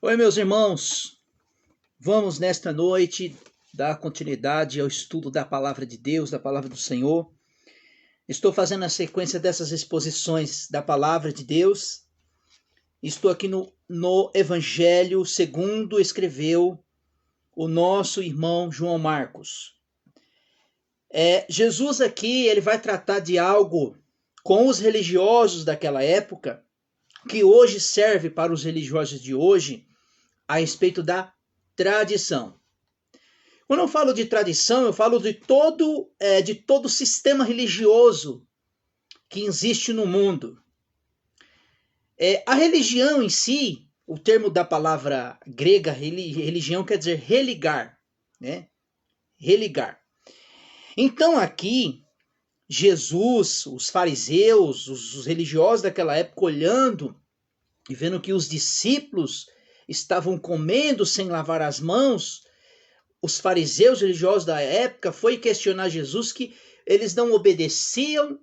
Oi, meus irmãos, vamos nesta noite dar continuidade ao estudo da palavra de Deus, da palavra do Senhor. Estou fazendo a sequência dessas exposições da palavra de Deus. Estou aqui no Evangelho segundo escreveu o nosso irmão João Marcos. Jesus aqui ele vai tratar de algo com os religiosos daquela época, que hoje serve para os religiosos de hoje, a respeito da tradição. Quando eu falo de tradição, eu falo de todo sistema religioso que existe no mundo. A religião em si, o termo da palavra grega, religião, quer dizer religar, né? Religar. Então aqui, Jesus, os fariseus, os religiosos daquela época, olhando e vendo que os discípulos estavam comendo sem lavar as mãos, os fariseus religiosos da época foi questionar Jesus que eles não obedeciam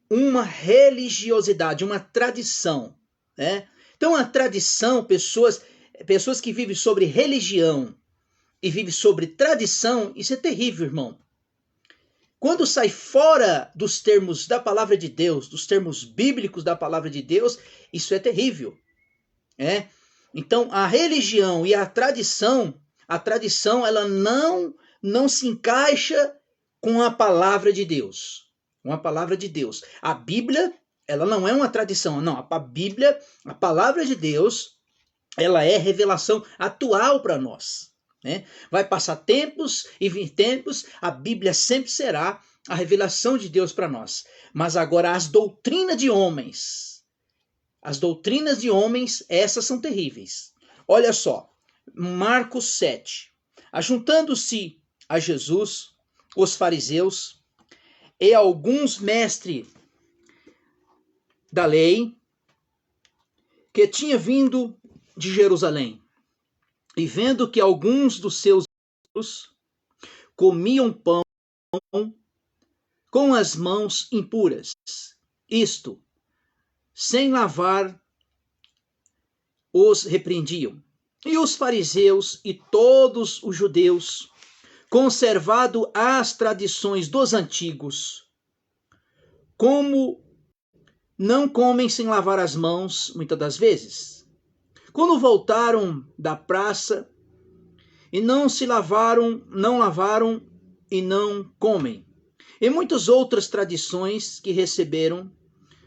uma religiosidade, uma tradição, né? Então a tradição, pessoas que vivem sobre religião e vivem sobre tradição, isso é terrível, irmão. Quando sai fora dos termos da palavra de Deus, dos termos bíblicos da palavra de Deus, isso é terrível, né? Então, a religião e a tradição ela não se encaixa com a palavra de Deus. Com a palavra de Deus. A Bíblia, ela não é uma tradição, não. A Bíblia, a palavra de Deus, ela é revelação atual para nós, né? Vai passar tempos e vir tempos, a Bíblia sempre será a revelação de Deus para nós. Mas agora as doutrinas de homens, essas são terríveis. Olha só, Marcos 7. Ajuntando-se a Jesus, os fariseus e alguns mestres da lei, que tinha vindo de Jerusalém, e vendo que alguns dos seus discípulos comiam pão com as mãos impuras, isto, sem lavar, os repreendiam. E os fariseus e todos os judeus, conservado as tradições dos antigos, como não comem sem lavar as mãos, muitas das vezes, quando voltaram da praça e não lavaram e não comem. E muitas outras tradições que receberam,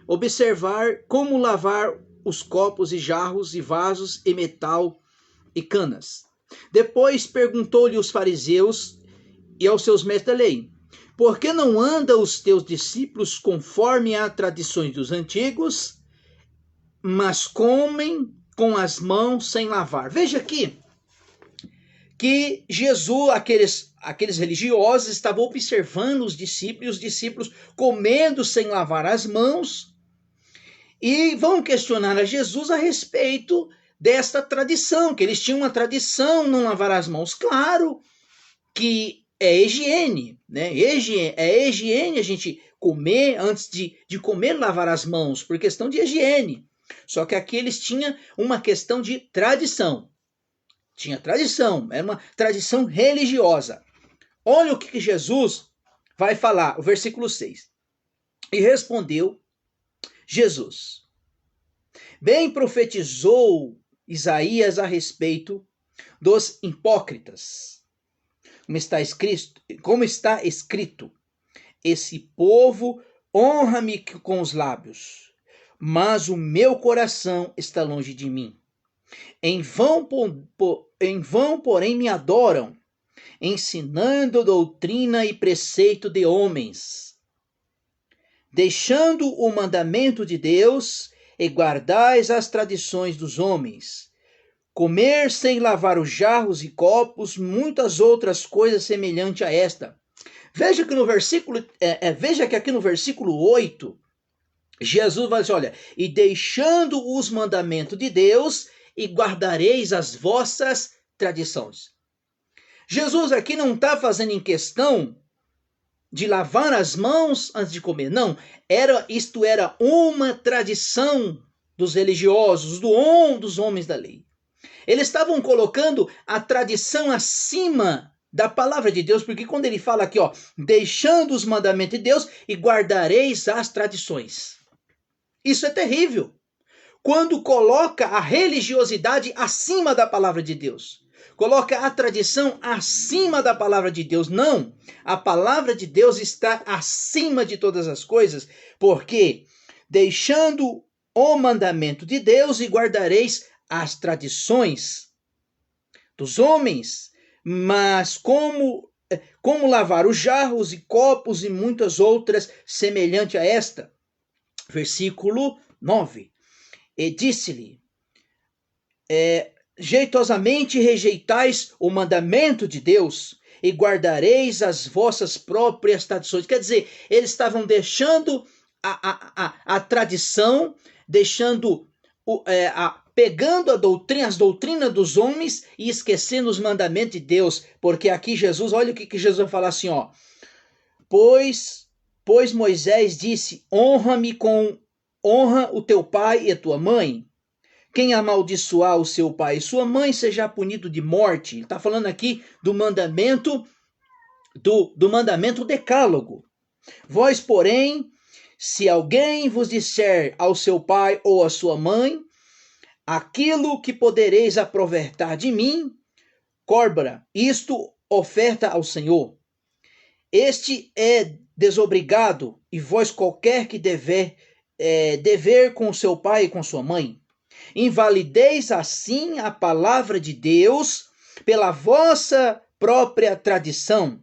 observar como lavar os copos e jarros e vasos e metal e canas. Depois perguntou-lhe os fariseus e aos seus mestres da lei: por que não andam os teus discípulos conforme as tradições dos antigos, mas comem com as mãos sem lavar? Veja aqui que Jesus, aqueles religiosos, estavam observando os discípulos comendo sem lavar as mãos, e vão questionar a Jesus a respeito desta tradição, que eles tinham uma tradição não lavar as mãos. Claro que é higiene, né? É higiene a gente comer, antes de comer, lavar as mãos, por questão de higiene. Só que aqui eles tinham uma questão de tradição. Tinha tradição, era uma tradição religiosa. Olha o que Jesus vai falar, o versículo 6. E respondeu Jesus: bem profetizou Isaías a respeito dos hipócritas. Como está escrito, esse povo honra-me com os lábios, mas o meu coração está longe de mim. Em vão, porém, me adoram, ensinando doutrina e preceito de homens, deixando o mandamento de Deus, e guardais as tradições dos homens. Comer sem lavar os jarros e copos, muitas outras coisas semelhantes a esta. Veja que aqui no versículo 8, Jesus vai dizer, olha, e deixando os mandamentos de Deus, e guardareis as vossas tradições. Jesus aqui não está fazendo em questão de lavar as mãos antes de comer. Não, isto era uma tradição dos religiosos, dos homens da lei. Eles estavam colocando a tradição acima da palavra de Deus, porque quando ele fala aqui, ó, deixando os mandamentos de Deus e guardareis as tradições. Isso é terrível. Quando coloca a religiosidade acima da palavra de Deus. Coloca a tradição acima da palavra de Deus. Não, a palavra de Deus está acima de todas as coisas, porque deixando o mandamento de Deus e guardareis as tradições dos homens, mas como lavar os jarros e copos e muitas outras semelhante a esta. Versículo 9. E disse-lhe, jeitosamente rejeitais o mandamento de Deus e guardareis as vossas próprias tradições. Quer dizer, eles estavam deixando a tradição, pegando as doutrinas dos homens e esquecendo os mandamentos de Deus. Porque aqui Jesus, olha o que Jesus vai falar assim, ó. Pois Moisés disse, honra o teu pai e a tua mãe. Quem amaldiçoar o seu pai e sua mãe seja punido de morte. Ele está falando aqui do mandamento do mandamento decálogo. Vós, porém, se alguém vos disser ao seu pai ou à sua mãe, aquilo que podereis aproveitar de mim, córbora, isto oferta ao Senhor. Este é desobrigado, e vós qualquer que dever com seu pai e com sua mãe. Invalideis assim a palavra de Deus pela vossa própria tradição.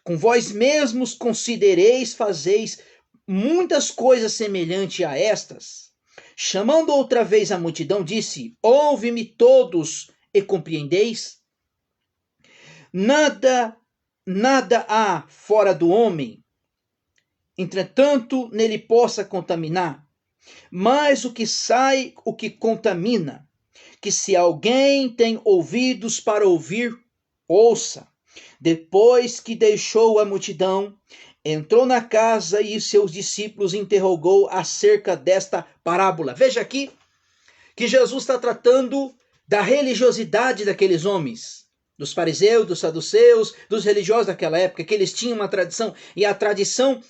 Com vós mesmos considereis, fazeis muitas coisas semelhantes a estas. Chamando outra vez a multidão, disse, ouve-me todos e compreendeis. Nada há fora do homem, entretanto, nele possa contaminar. Mas o que sai, o que contamina, que se alguém tem ouvidos para ouvir, ouça. Depois que deixou a multidão, entrou na casa e seus discípulos interrogou acerca desta parábola. Veja aqui que Jesus está tratando da religiosidade daqueles homens, dos fariseus, dos saduceus, dos religiosos daquela época, que eles tinham uma tradição, e a tradição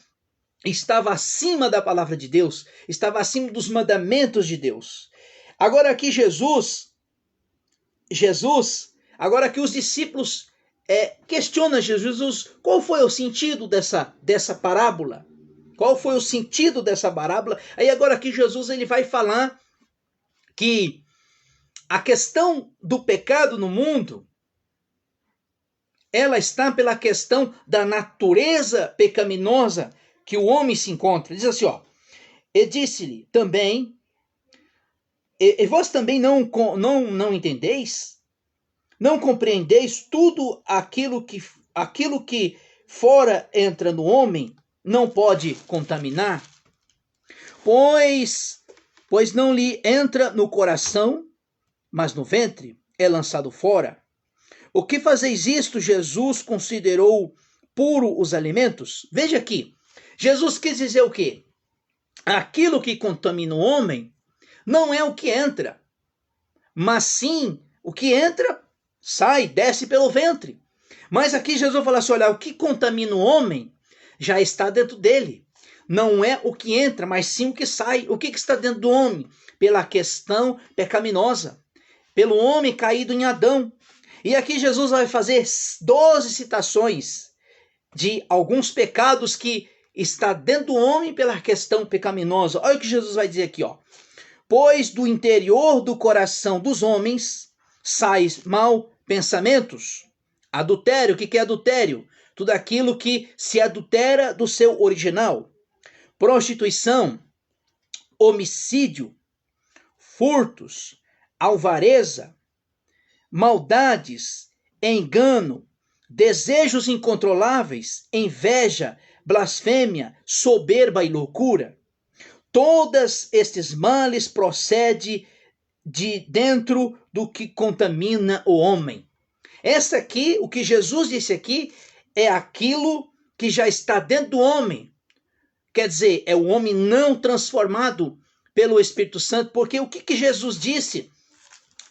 estava acima da palavra de Deus, estava acima dos mandamentos de Deus. Agora aqui Jesus, agora que os discípulos questionam Jesus, qual foi o sentido dessa parábola? Qual foi o sentido dessa parábola? Aí agora aqui Jesus ele vai falar que a questão do pecado no mundo, ela está pela questão da natureza pecaminosa que o homem se encontra. Diz assim, ó, e disse-lhe também, e vós também não entendeis? Não compreendeis tudo aquilo que fora entra no homem, não pode contaminar? Pois não lhe entra no coração, mas no ventre é lançado fora. O que fazeis isto? Jesus considerou puro os alimentos? Veja aqui, Jesus quis dizer o quê? Aquilo que contamina o homem não é o que entra, mas sim o que entra, sai, desce pelo ventre. Mas aqui Jesus fala assim, olha, o que contamina o homem já está dentro dele. Não é o que entra, mas sim o que sai. O que está dentro do homem? Pela questão pecaminosa, pelo homem caído em Adão. E aqui Jesus vai fazer 12 citações de alguns pecados que está dentro do homem pela questão pecaminosa. Olha o que Jesus vai dizer aqui, ó. Pois do interior do coração dos homens saem maus pensamentos. Adultério, o que é adultério? Tudo aquilo que se adultera do seu original. Prostituição, homicídio, furtos, alvareza, maldades, engano, desejos incontroláveis, inveja, blasfêmia, soberba e loucura. Todos estes males procedem de dentro do que contamina o homem. Essa aqui, o que Jesus disse aqui, é aquilo que já está dentro do homem. Quer dizer, é o homem não transformado pelo Espírito Santo, porque o que Jesus disse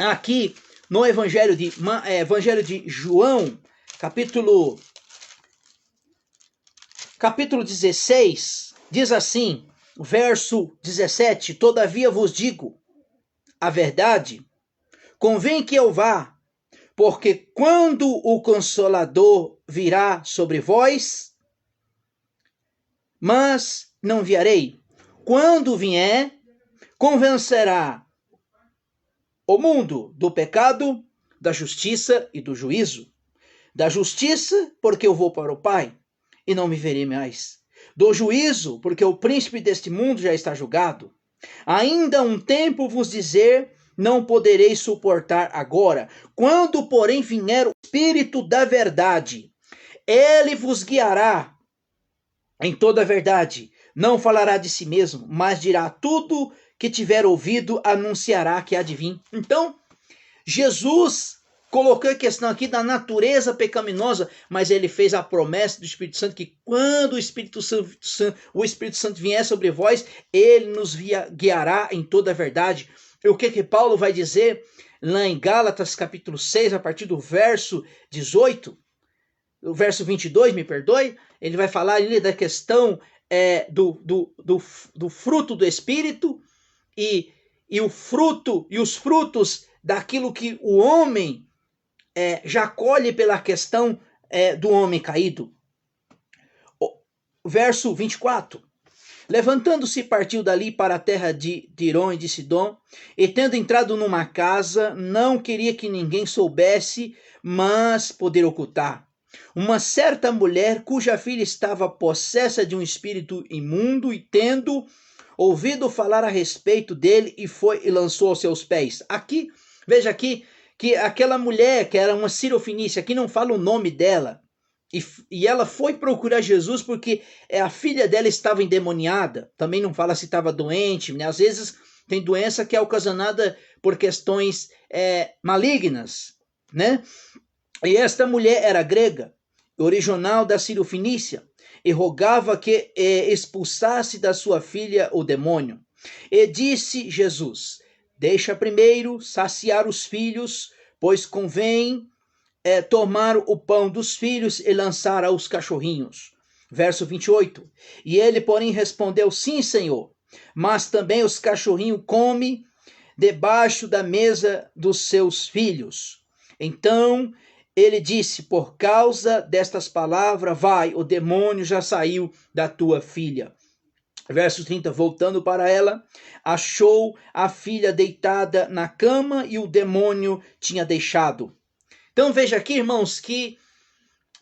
aqui no Evangelho de João, capítulo 16, diz assim, verso 17: Todavia vos digo a verdade, convém que eu vá, porque quando o Consolador virá sobre vós, mas não enviarei. Quando vier, convencerá o mundo do pecado, da justiça e do juízo. Da justiça, porque eu vou para o Pai e não me verei mais. Do juízo, porque o príncipe deste mundo já está julgado. Ainda um tempo vos dizer, não podereis suportar agora. Quando, porém, vier o Espírito da verdade, ele vos guiará em toda a verdade. Não falará de si mesmo, mas dirá tudo que tiver ouvido, anunciará que há de vir. Então, Jesus colocou a questão aqui da natureza pecaminosa, mas ele fez a promessa do Espírito Santo que quando o Espírito Santo vier sobre vós, ele nos guiará em toda a verdade. E o que Paulo vai dizer lá em Gálatas capítulo 6, a partir do verso 18, o verso 22, me perdoe, ele vai falar ali da questão do fruto do Espírito e os frutos daquilo que o homem já colhe pela questão do homem caído. Verso 24. Levantando-se, partiu dali para a terra de Tirão e de Sidom, e tendo entrado numa casa, não queria que ninguém soubesse, mas poder ocultar. Uma certa mulher, cuja filha estava possessa de um espírito imundo, e tendo ouvido falar a respeito dele, foi e lançou aos seus pés. Aqui, veja aqui, que aquela mulher, que era uma cirofenícia, aqui não fala o nome dela, e ela foi procurar Jesus porque a filha dela estava endemoniada. Também não fala se estava doente, né? Às vezes tem doença que é ocasionada por questões malignas, né? E esta mulher era grega, original da Cirofenícia, e rogava que expulsasse da sua filha o demônio. E disse Jesus: deixa primeiro saciar os filhos, pois convém tomar o pão dos filhos e lançar aos cachorrinhos. Verso 28. E ele, porém, respondeu: sim, Senhor, mas também os cachorrinhos comem debaixo da mesa dos seus filhos. Então ele disse: por causa destas palavras, vai, o demônio já saiu da tua filha. Verso 30, voltando para ela, achou a filha deitada na cama e o demônio tinha deixado. Então veja aqui, irmãos, que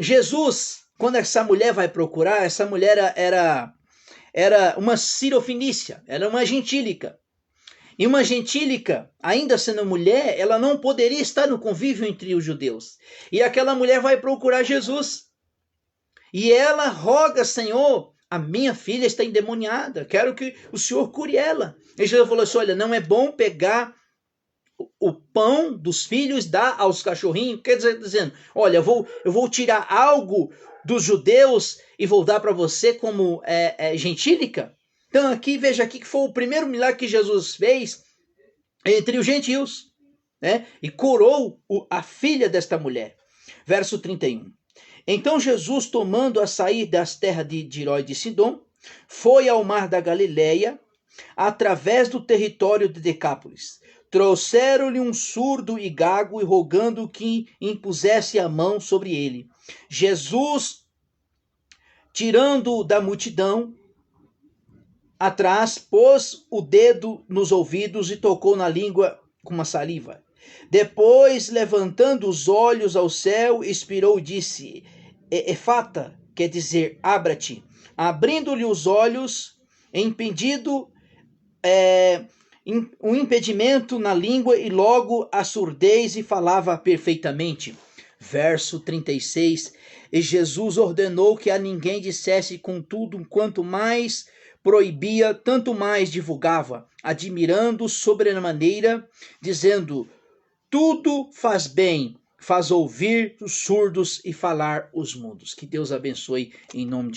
Jesus, quando essa mulher vai procurar, essa mulher era uma cirofenícia, era uma gentílica. E uma gentílica, ainda sendo mulher, ela não poderia estar no convívio entre os judeus. E aquela mulher vai procurar Jesus. E ela roga: Senhor, a minha filha está endemoniada, quero que o Senhor cure ela. E Jesus falou assim: olha, não é bom pegar o pão dos filhos e dar aos cachorrinhos. Quer dizer, dizendo, olha, eu vou tirar algo dos judeus e vou dar para você como gentílica. Então aqui, veja aqui que foi o primeiro milagre que Jesus fez entre os gentios, né? E curou a filha desta mulher. Verso 31. Então Jesus, tomando a sair das terras de Tiró e de Sidom, foi ao mar da Galileia, através do território de Decápolis. Trouxeram-lhe um surdo e gago, e rogando que impusesse a mão sobre ele. Jesus, tirando-o da multidão, atrás, pôs o dedo nos ouvidos e tocou na língua com uma saliva. Depois, levantando os olhos ao céu, expirou e disse: Efata, quer dizer, abra-te. Abrindo-lhe os olhos, um impedimento na língua e logo a surdez, e falava perfeitamente. Verso 36. E Jesus ordenou que a ninguém dissesse, contudo, quanto mais proibia, tanto mais divulgava, admirando sobremaneira, dizendo: tudo faz bem, faz ouvir os surdos e falar os mudos. Que Deus abençoe em nome de Jesus.